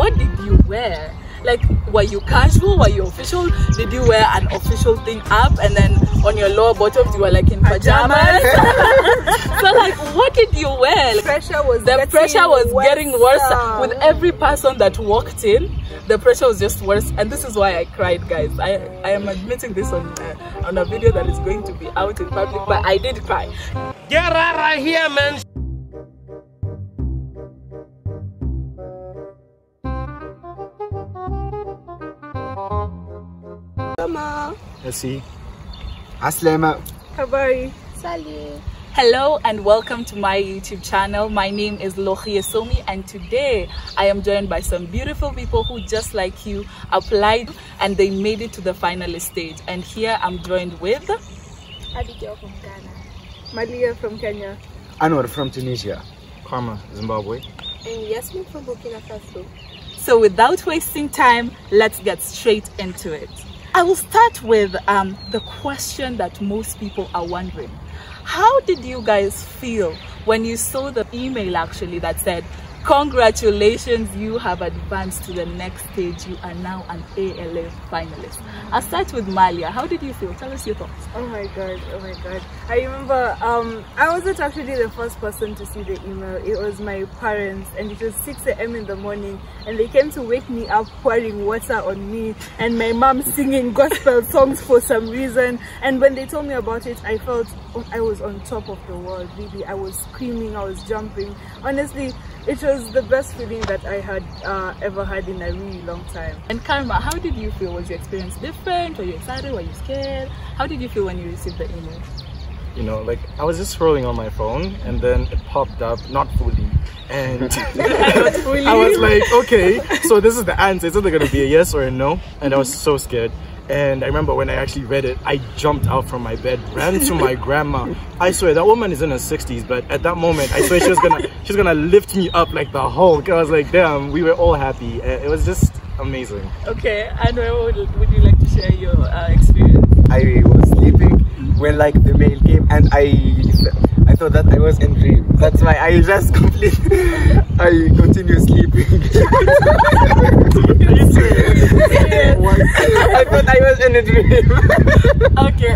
what did you wear? Like, were you casual? Were you official? Did you wear an official thing up and then on your lower bottoms you were like in pajamas? So like, what did you wear? The pressure was getting worse with every person that walked in. The pressure was just worse, and this is why I cried, guys. I am admitting this on a video that is going to be out in public, but I did cry. Get right here, man. Merci. Aslema. Habari. Salut. Hello and welcome to my YouTube channel. My name is Yasmine, and today I am joined by some beautiful people who, just like you, applied and they made it to the finalist stage. And here I'm joined with Abigail from Ghana, Malia from Kenya, Anwer from Tunisia, Karma, Zimbabwe, and Yasmine from Burkina Faso. So without wasting time, let's get straight into it. I will start with the question that most people are wondering. How did you guys feel when you saw the email actually that said, congratulations, you have advanced to the next stage, you are now an ALA finalist? I'll start with Malia. How did you feel? Tell us your thoughts. Oh my god. I remember I wasn't actually the first person to see the email. It was my parents, and it was 6 AM in the morning, and they came to wake me up pouring water on me, and my mom singing gospel songs for some reason. And when they told me about it, I felt I was on top of the world. Really, I was screaming, I was jumping. Honestly, it was the best feeling that I had ever had in a really long time. And Karma, how did you feel? Was your experience different? Were you excited? Were you scared? How did you feel when you received the email? You know, like I was just scrolling on my phone and then it popped up, not fully, and I was like, okay, so this is the answer. It's either going to be a yes or a no, and I was so scared. And I remember when I actually read it, I jumped out from my bed, ran to my grandma. I swear that woman is in her 60s, but at that moment, I swear she was gonna lift me up like the Hulk. I was like, damn, we were all happy. It was just amazing. Okay, Anwer, would you like to share your experience? I was sleeping when like the mail came, and I thought that I was in dream. That's why I just I continue sleeping. I thought I was in a dream. Okay.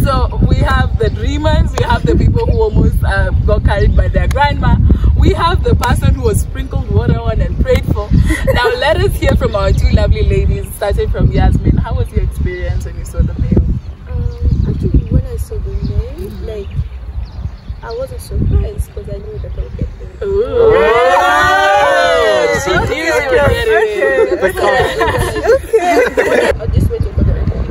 So we have the dreamers, we have the people who almost got carried by their grandma. We have the person who was sprinkled water on and prayed for. Now let us hear from our two lovely ladies, starting from Yasmine. How was your experience when you saw the mail? Actually, when I saw the mail, like, I wasn't surprised because I knew that I would get it. Ooh! I'll just wait for the record.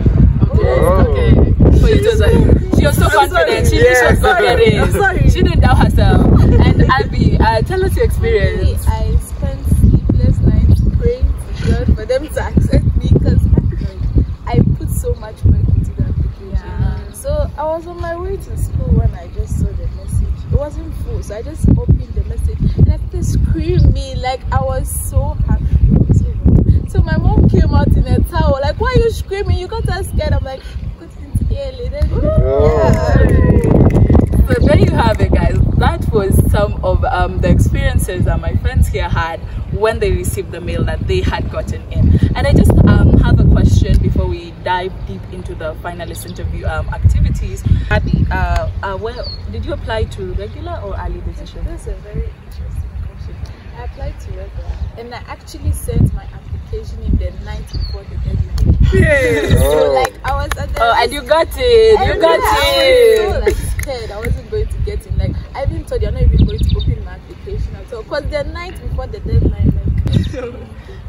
Okay. So it was like, she was so confident. She was so ready. She didn't doubt herself. And Abby, tell us your experience. I spent sleepless nights praying to God for them to accept me because I put so much work into the application. Yeah. So I was on my way to school when I just saw the message. It wasn't full, so I just opened the message and I started screaming. Like, I was so happy. So my mom came out in a towel, like, why are you screaming? You got us scared. I'm like, put it in the So there you have it, guys. That was some of the experiences that my friends here had when they received the mail that they had gotten in. And I just have a question before we dive deep into the finalist interview activities. Abby, well, did you apply to regular or early decision? That's a very interesting question. I applied to regular, and I actually sent my application in the night before the deadline. So like I was at the and you got it. You got it. I was so like scared I wasn't going to get in. Like I even told you I'm not even going to open my application at all because the night before the deadline. Like.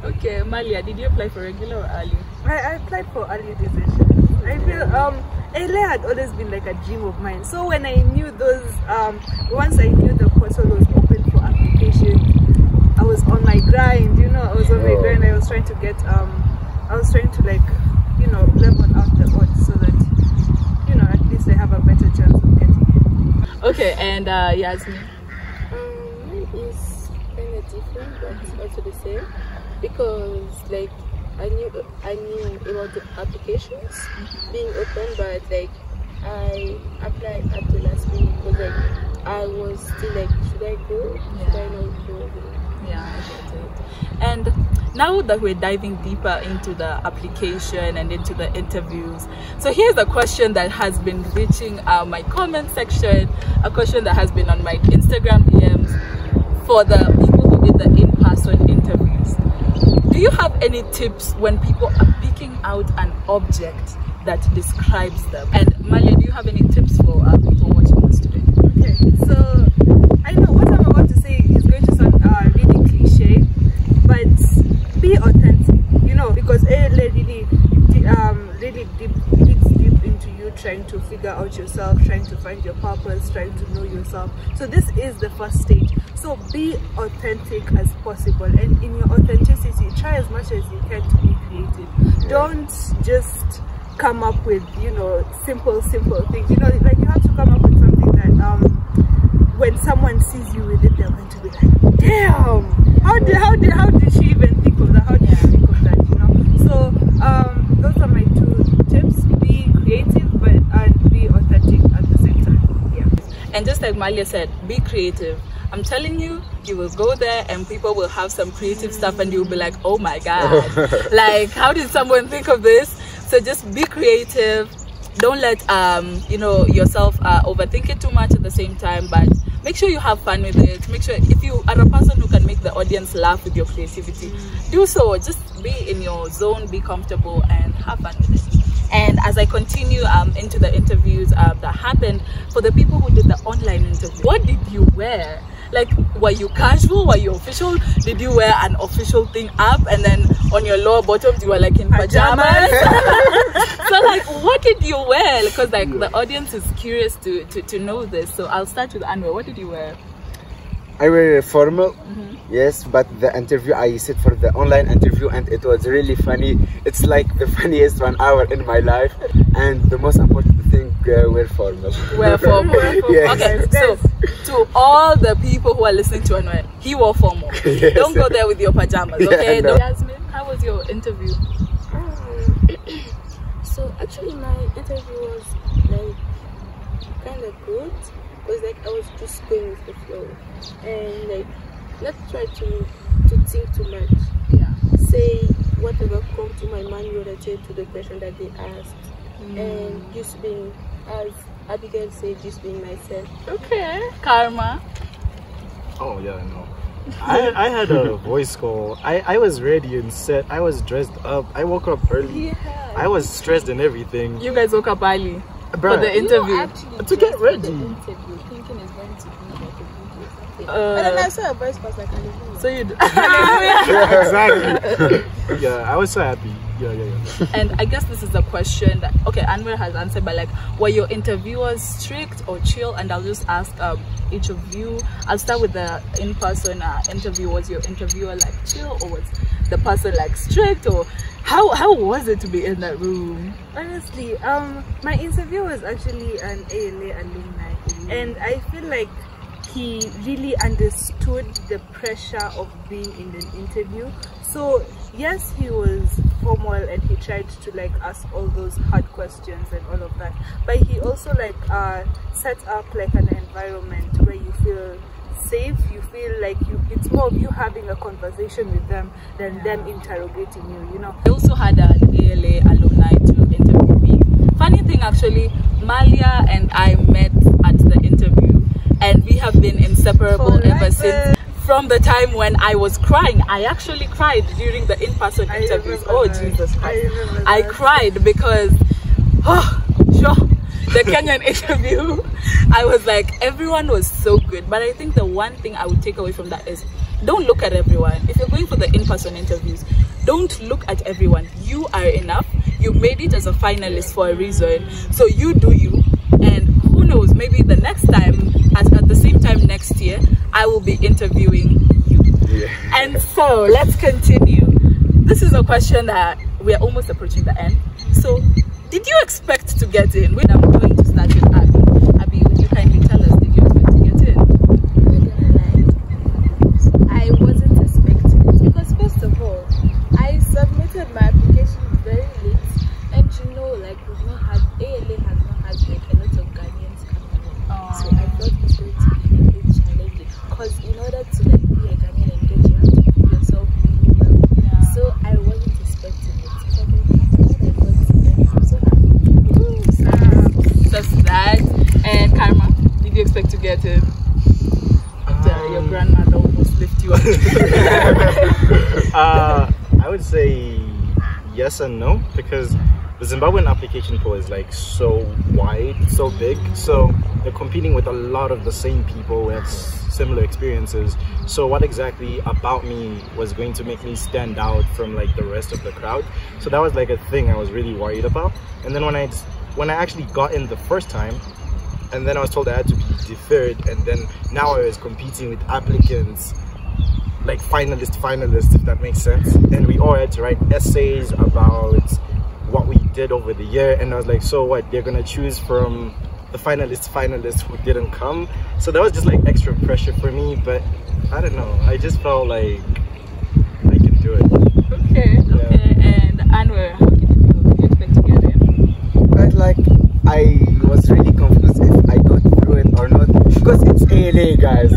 Okay, Malia, did you apply for regular or early? I applied for early decision. I feel LA had always been like a dream of mine. So when I knew those once I knew the portal was open for application, I was on my grind, you know, I was on my grind. I was trying to get I was trying to, like, you know, level out the odds so that, you know, at least I have a better chance of getting it. Okay, and Yasmine? Mine is kind of different, but also the same, because like I knew about the applications being open, but like I applied at the last minute because like I was still like, should I go? Should I not go? Yeah, I get it. now that we're diving deeper into the application and into the interviews, so here's a question that has been reaching my comment section, a question that has been on my Instagram DMs for the people who did the in-person interviews. Do you have any tips when people are picking out an object that describes them? And Malia, do you have any tips for people watching us today? Okay, so I know what I'm about to say is going to sound really cliche, but be authentic, you know, because ALA really digs deep into you, trying to figure out yourself, trying to find your purpose, trying to know yourself. So this is the first stage. So be authentic as possible, and in your authenticity, try as much as you can to be creative. Don't just come up with, you know, simple things. You know, like you have to come up with something that when someone sees you with it, they're going to be like, damn, how did she even think of that? How did she think of that? You know. So those are my 2 tips: be creative, and be authentic at the same time. Yeah. And just like Malia said, be creative. I'm telling you, you will go there and people will have some creative stuff and you'll be like, oh my god, like how did someone think of this? So just be creative. Don't let you know, yourself overthink it too much at the same time, but make sure you have fun with it. Make sure, if you are a person who can make the audience laugh with your creativity, do so. Just be in your zone, be comfortable, and have fun with it. And as I continue into the interviews that happened, for the people who did the online interview, what did you wear? Like, were you casual? Were you official? Did you wear an official thing up and then on your lower bottoms you were like in pajamas? So like, what did you wear? Because like the audience is curious to know this. So I'll start with Anwer. What did you wear? I wear formal, yes, but the interview, I sit for the online interview and it was really funny. It's like the funniest 1 hour in my life, and the most important thing, wear formal. Wear formal. Yes. Okay, so to all the people who are listening to Anwer, he wore formal. Yes. Don't go there with your pajamas, okay? Yeah, no. Yasmine, how was your interview? So actually my interview was like kind of good. Because like I was just going with the flow and like not try to think too much. Yeah. Say whatever comes to my mind related to the question that they asked, and just being, as Abigail said, just being myself. Okay. Karma. Oh yeah, no. I had a voice call. I was ready and set. I was dressed up. I woke up early. Yeah. I was stressed and everything. You guys woke up early Bruh. for the interview. To get ready. Interview, thinking it's going to be like a video or something. But then I saw a voice pass like hallelujah. So you Yeah, exactly. Yeah, I was so happy. Yeah. And I guess this is a question that, okay, Anwer has answered, but like, were your interviewers strict or chill? And I'll just ask each of you. I'll start with the in-person interview. Was your interviewer like chill, or was the person like strict, or how was it to be in that room? Honestly, my interview was actually an ALA alumni, and I feel like he really understood the pressure of being in an interview. So yes, he was formal and he tried to like ask all those hard questions and all of that, but he also like set up like an environment where you feel safe, you feel like it's more of you having a conversation with them than them interrogating you, you know. I also had an ALA alumni to interview me. Funny thing, actually, Malia and I met at the interview, and we have been inseparable ever since. From the time when I was crying, I actually cried during the in-person interviews. Oh Jesus Christ! I cried because, the Kenyan interview, I was like, everyone was so good. But I think the one thing I would take away from that is, don't look at everyone. If you're going for the in-person interviews, don't look at everyone. You are enough. You made it as a finalist for a reason. So you do you. And who knows, maybe the next time, at the same time next year, I will be interviewing you. Yeah. And so let's continue. This is a question that we are almost approaching the end. So did you expect to get in? I'm going to start with Abby. Abby, would you kindly tell us, did you expect to get in? I'm not gonna lie, I wasn't expecting it because first of all, I submitted my application very late, and you know, like we've not had, ALA has not had like a lot of Ghanaians coming in. So I thought it was going to be a bit challenging because in order to like be a Ghanaian and get, you have to prove yourself really well. Yeah. So I would say yes and no, because the Zimbabwean application pool is like so wide, so big, so they're competing with a lot of the same people with similar experiences. So what exactly about me was going to make me stand out from like the rest of the crowd? So that was like a thing I was really worried about. And then when I actually got in the first time, and then I was told I had to be deferred, and then now I was competing with applicants like finalist, if that makes sense. And we all had to write essays about what we did over the year, and I was like, so what, they're gonna choose from the finalists who didn't come? So that was just like extra pressure for me, but I don't know, I just felt like I can do it. Okay. And Anwer, how did you feel? Did you expect to get in? But like, I was really confused if I got through it or not, because it's ALA, guys.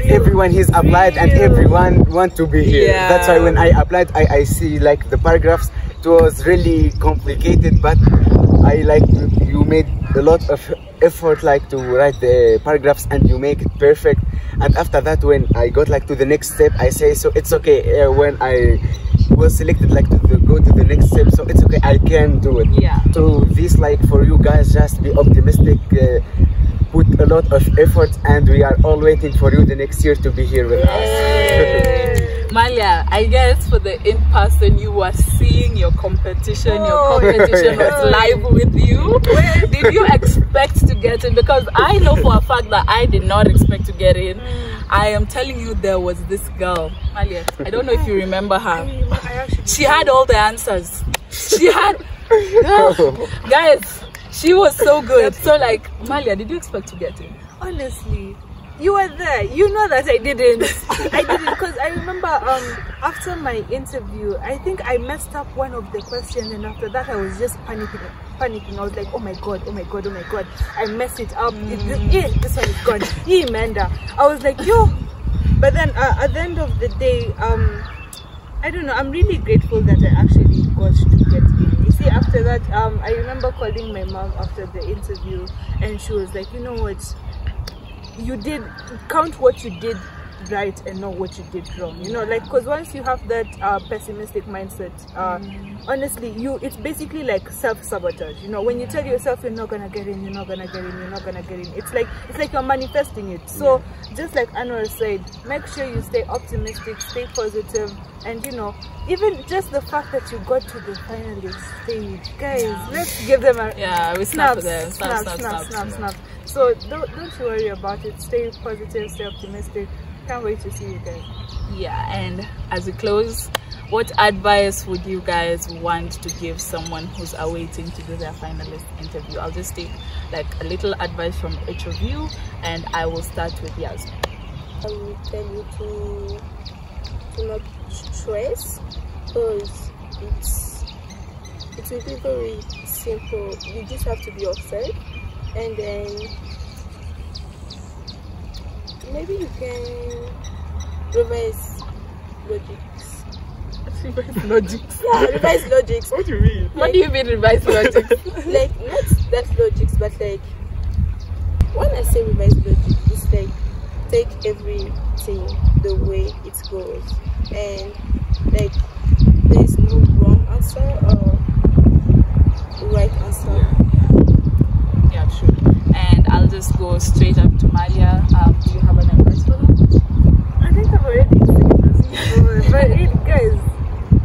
Everyone has applied and everyone want to be here. Yeah. That's why when I applied, I see like the paragraphs. It was really complicated, but I like you made a lot of effort like to write the paragraphs and you make it perfect. And after that, when I got like to the next step, I say, so it's okay. When I was selected like to go to the next step, so it's okay, I can do it. Yeah. So this like for you guys, just be optimistic, put a lot of effort, and we are all waiting for you the next year to be here with us. Malia, I guess for the in-person, you were seeing your competition. Your competition was live with you. Did you expect to get in? Because I know for a fact that I did not expect to get in. I am telling you, there was this girl, Malia. I don't know if you remember her. She had all the answers. She had, guys, she was so good. So like, Malia, did you expect to get in? Honestly, you were there. You know that I didn't. I didn't, because I remember after my interview, I think I messed up one of the questions, and after that I was just panicking. I was like, oh my god, I messed it up. This one is gone. Manda. I was like, yo. But then at the end of the day, I don't know, I'm really grateful that I actually got to get in. You see, after that, I remember calling my mom after the interview, and she was like, you know what, you did count what you did right and not what you did wrong, you know, like, because once you have that pessimistic mindset, honestly, it's basically like self-sabotage, you know, when you tell yourself you're not gonna get in, it's like you're manifesting it. So just like Anwer said, make sure you stay optimistic, stay positive, and you know, even just the fact that you got to the finalist stage, guys, let's give them a we snap them. Snap. So don't you worry about it. Stay positive, stay optimistic. Can't wait to see you guys. Yeah, and as we close, what advice would you guys want to give someone who's awaiting to do their finalist interview? I'll just take like a little advice from each of you, and I will start with Yasmine. I will tell you to not stress, because it will be very simple. You just have to be yourself, and then maybe you can revise logics. Yeah, revise logics. What do you mean? What do you mean revise logics? Like, not that logics, but like, when I say revise logic, it's like take everything the way it goes, and like there's no wrong answer or right answer. Yeah, true. And I'll just go straight up to Malia. Do you have an advice for them? I think I've already said this before, but guys,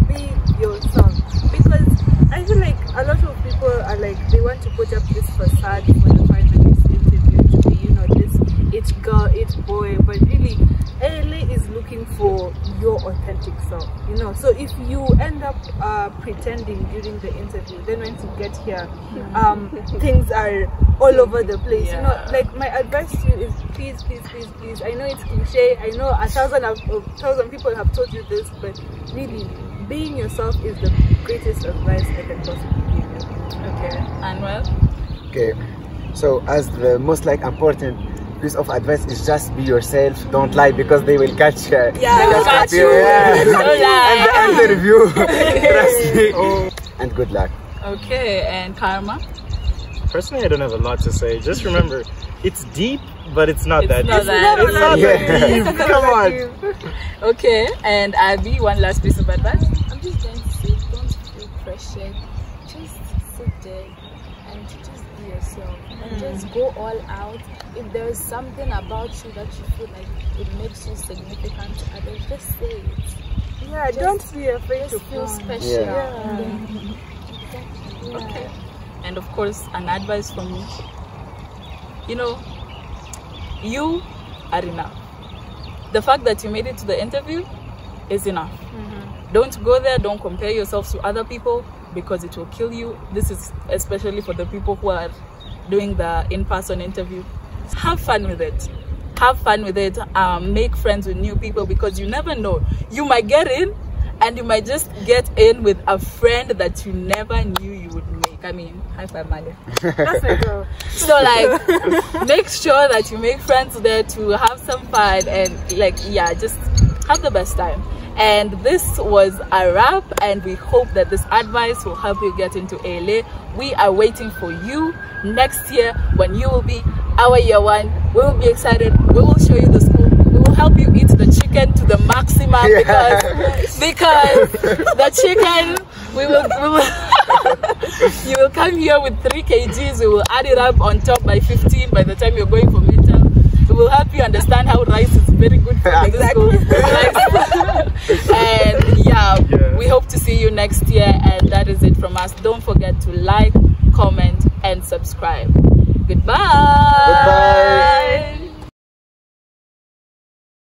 be yourself, because I feel like a lot of people are like, they want to put up this facade for the finalist interview to be, you know, this it's girl, it's boy, but really ALA is looking for your authentic self, you know. So if you end up pretending during the interview, then once you get here, things are all over the place, you know. Like, my advice to you is please, I know it's cliche, I know a thousand people have told you this, but really being yourself is the greatest advice I can possibly give you. Okay. Anwer? Okay, so as the most like important piece of advice is just be yourself. Don't lie, because they will catch you. They will catch you. And the interview. Trust me. And good luck. Okay, and Karma? Personally, I don't have a lot to say. Just remember, it's deep, but it's not that deep. It's not that deep. Come on. Okay, and Abby, one last piece of advice. I'm just going to say, don't feel pressured. Just sit there and just be yourself and just go all out. If there is something about you that you feel like it makes you significant to others, just say it. Yeah, don't be afraid to feel special. Yeah. Okay. And of course, an advice from me. You know, you are enough. The fact that you made it to the interview is enough. Don't go there, don't compare yourself to other people because it will kill you. This is especially for the people who are doing the in-person interview. Have fun with it. Have fun with it. Make friends with new people because you never know. You might get in and you might just get in with a friend that you never knew you would make. I mean, high five, Malia. That's a girl. So like, make sure that you make friends there to have some fun and like, yeah, just have the best time. And this was a wrap, and we hope that this advice will help you get into ALA. We are waiting for you next year when you will be our year one. We will be excited. We will show you the school. We will help you eat the chicken to the maximum because the chicken, we will you will come here with 3 kgs. We will add it up on top by 15 by the time you're going for midterm. We will help you understand how rice is very good for the school. And yeah, we hope to see you next year. And that is it from us. Don't forget to like, comment, and subscribe. Goodbye. Goodbye.